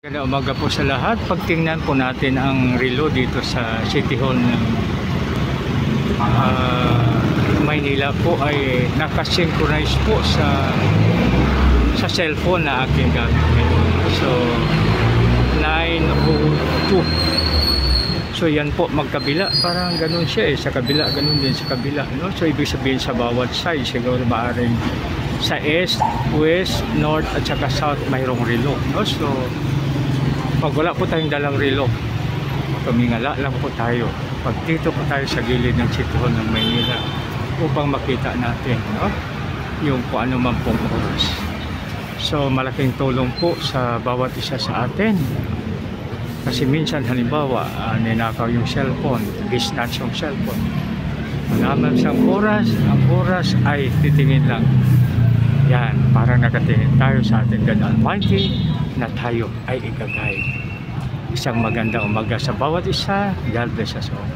Magandang umaga po sa lahat. Pagtingnan po natin ang relo dito sa City Hall ng Maynila po ay nakasynchronize po sa cellphone na aking gamit ngayon. So 9:02. So yan po magkabila, parang ganun siya sa kabila, ganun din sa kabila, no? So ibig sabihin sa bawat side siguro maaring sa east, west, north at saka south mayroong relo, no? So pag wala po tayong dalang relo, tumingala lang po tayo. Pag dito po tayo sa gilid ng City Hall ng Maynila upang makita natin, no, yung kung ano man pong oras. So malaking tulong po sa bawat isa sa atin. Kasi minsan halimbawa, ninakaw yung cellphone, gisnatch yung cellphone. Malaman siyang oras, ang oras ay titingin lang. Yan, parang nakatingin tayo sa ating God Almighty na tayo ay igagay. Isang magandang umaga sa bawat isa. God bless us all.